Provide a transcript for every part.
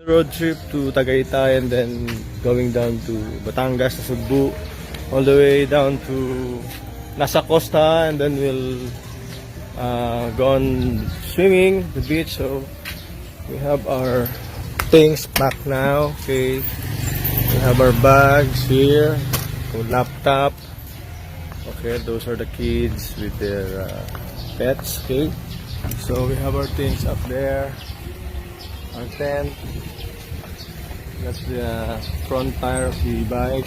Road trip to Tagaytay and then going down to Batangas, Cebu, all the way down to Nasa Costa, and then we'll go on swimming the beach. So we have our things packed now. Okay, we have our bags here, laptop. Okay, those are the kids with their pets. Okay, so we have our things up there. Our tent. That's the front tire of the bike.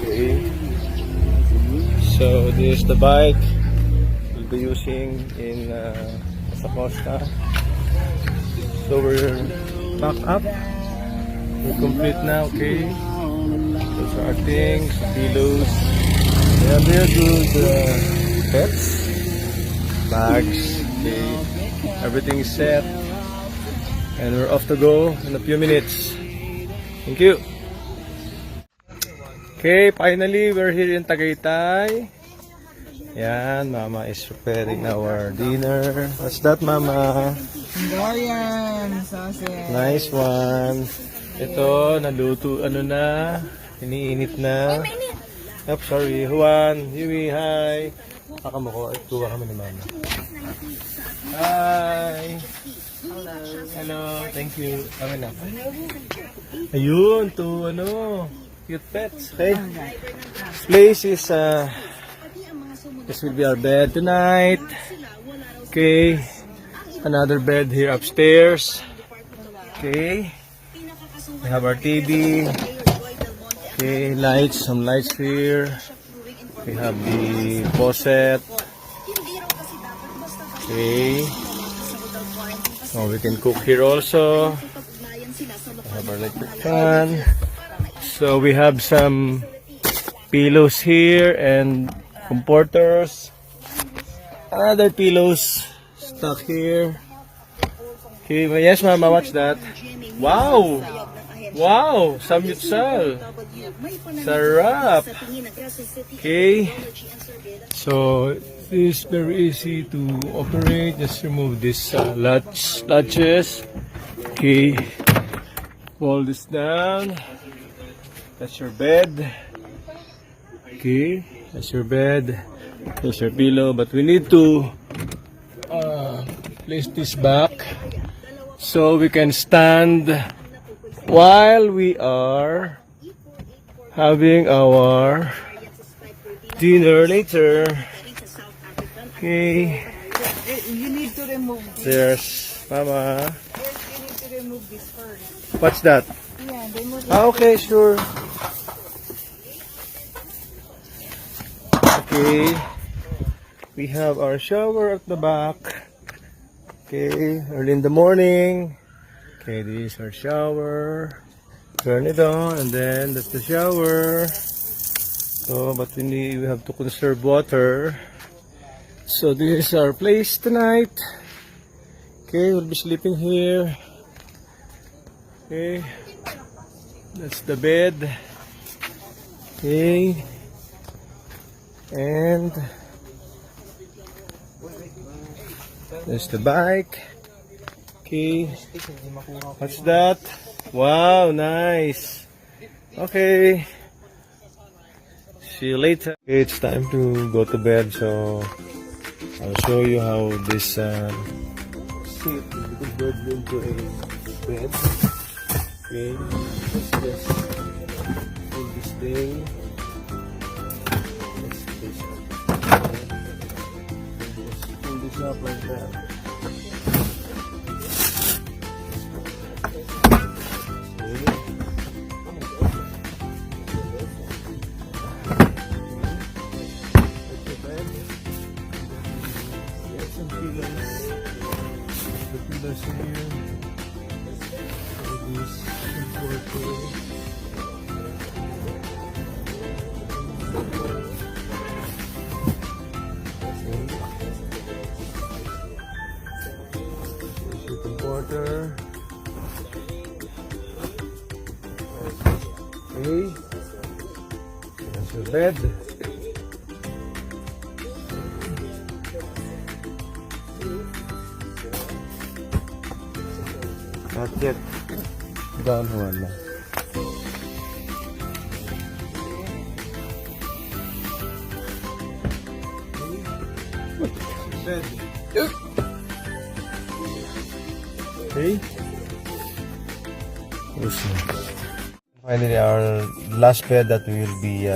Okay. So this is the bike we'll be using in Nasa Costa. So we're packed up. We're complete now. Okay. Those are our things, pillows. We have here good pets, bags. Okay. Everything is set. And we're off to go in a few minutes. Thank you. Okay, finally we're here in Tagaytay. Yan, Mama is preparing our dinner. What's that, Mama? Hungarian sausage. Nice one. Ito, naluto, na, iniinit na. Oops, sorry. Juan, Yui, hi. Baka mo ko, tuwa kami ni Mama. Hi. Hello, thank you. Kami na. Ayun, to cute pets. Okay. This place is this will be our bed tonight. Okay. Another bed here upstairs. Okay. We have our TV. Okay, lights, some lights here. We have the faucet. Okay. So we can cook here also. We have our electric fan. So we have some pillows here and comforters. Other pillows stuck here. Okay, yes, Mama, watch that. Wow! Wow! Samyutsal! Sarap! Okay. So this is very easy to operate. Just remove this latches. Okay. Fold this down. That's your bed. Okay. That's your bed. That's your pillow. But we need to place this back so we can stand while we are having our dinner later. Okay. You need to remove this. There's Mama. You need to remove this first. What's that? Yeah, remove it. Okay, sure. Okay. We have our shower at the back. Okay, early in the morning. Okay, this is our shower. Turn it on, and then that's the shower. So, but we have to conserve water. So this is our place tonight. Okay, we'll be sleeping here. Okay, that's the bed. Okay, and there's the bike. Okay, what's that? Wow, nice. Okay, see you later. Okay, it's time to go to bed, so I'll show you how this seat is converted into a bed. Okay, let's just pull this thing. Let's just pull this up like that. Water. Okay. That's your bed. Not blanket. Down one. Bed. Okay. Finally, our last bed that we will be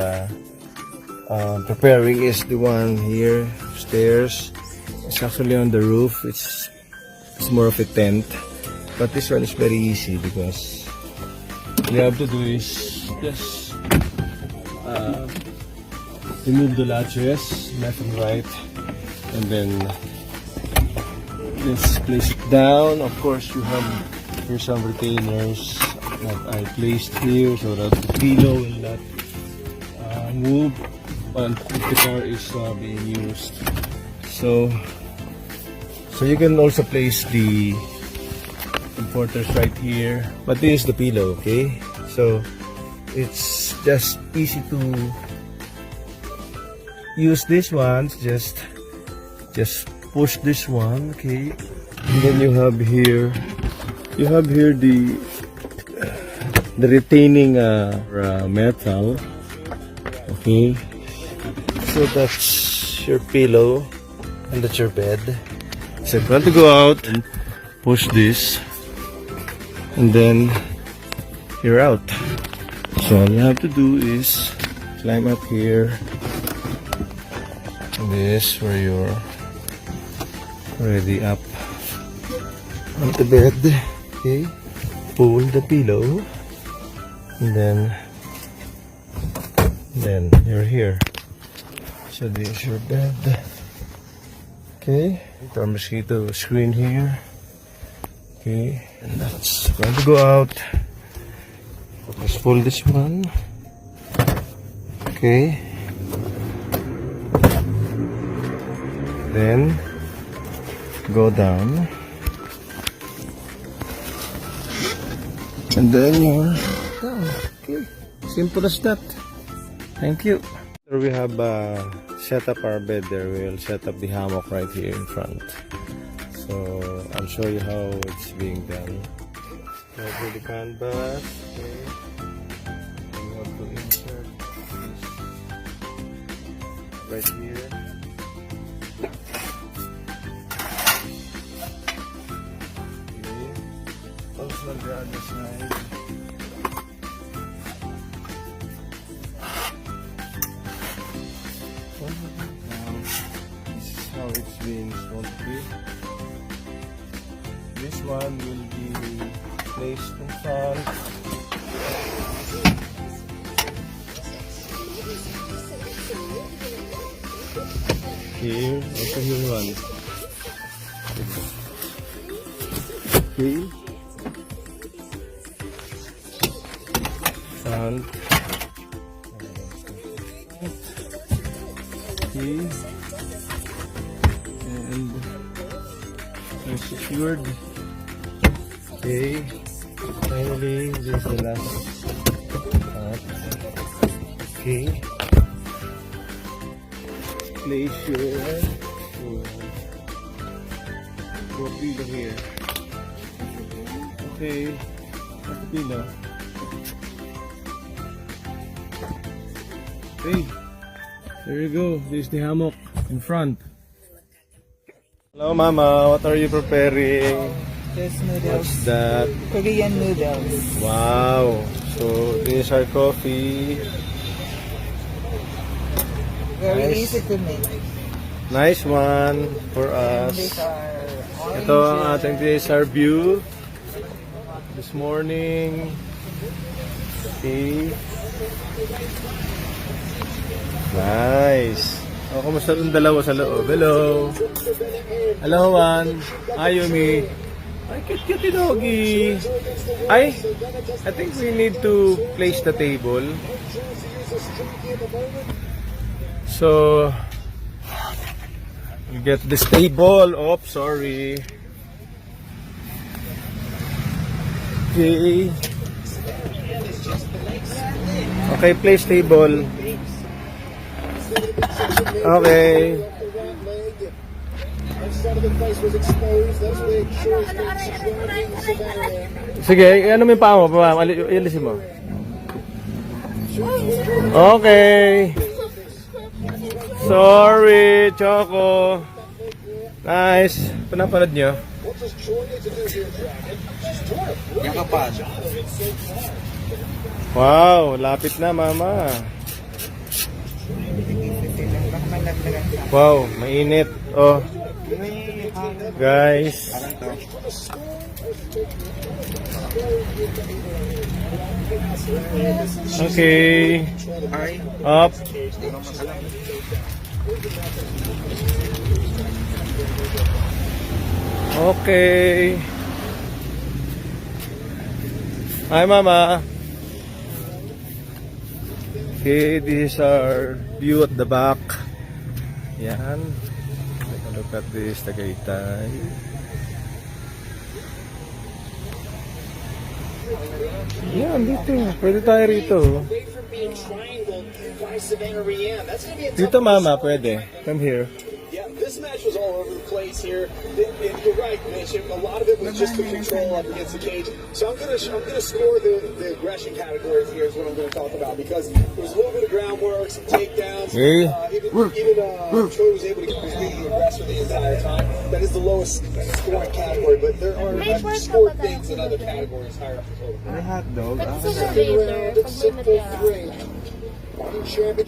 preparing is the one here upstairs. It's actually on the roof. It's more of a tent, but this one is very easy because all you have to do is just remove the latches left and right, and then let's place it down. Of course, you have here some retainers that I placed here so that the pillow will not move when the car is being used. So you can also place the comforters right here, but this is the pillow, okay? So it's just easy to use this one. Just push this one, okay? And then you have here the retaining metal, okay? So that's your pillow and that's your bed. So if you want to go out and push this, and then you're out. So all you have to do is climb up here. This where you're already up on the bed. Okay, pull the pillow, and then you're here. So this is your bed. Okay, our mosquito screen here. Okay, and that's going to go out. Just pull this one. Okay. Then go down. And then you're down. Okay. Simple as that. Thank you. Here we have set up our bed there. We'll set up the hammock right here in front. So I'll show you how it's being done. Right with the canvas. Okay. And you have to insert this right here. Okay. Also on the other side. How it's being installed here. This one will be placed in front. Here, also here one. Okay. Front. Okay. And they're secured. Okay. Finally, this is the last part. Okay. Place your pillow here. Okay. That's the pillow. Okay. There you go. This is the hammock in front. Hello, Mama. What are you preparing? Just noodles. What's that? Korean noodles. Wow. So, this is our coffee. Very Nice. easy to make. Nice one for And these us. are orange. Ito ang ating this is our view this morning. Okay. Nice. O, kumusta yung dalawa sa loob? Hello. Hello, Juan. Hi, Yumi. Ay, cute doggy. Ay, I think we need to place the table. So, we get this table. Oh, sorry. Okay. Okay, place table. Okay. Sige, ano mo yung paa mo? Ilisin mo. Okay. Sorry, Choco. Nice. Pinapanood nyo? Yakapan. Wow, lapit na, mama. Baka malaglagan ka. Wow, mainit. Oh, guys. Parang to. Okay. Ay, Up. hindi mo makalam. Okay. Hi, mama. Okay, this is our view at the back. Yan. Take a look at this, Tagaytay. Yan, dito. Pwede tayo rito. Dito, mama, pwede. Come here. Yeah, this match was all over the place here. You're right, Mitch. A lot of it was just the control up against the cage. So I'm gonna score the aggression categories here is what I'm gonna talk about because there was a little bit of groundwork, some takedowns. Hey. Even Troy was able to keep his being the aggressor the entire time. That is the lowest scoring category, but there are I've scored things in other categories higher up the total. May hotdog. Ba't sila later? Pag may Simple matira? three. One championship.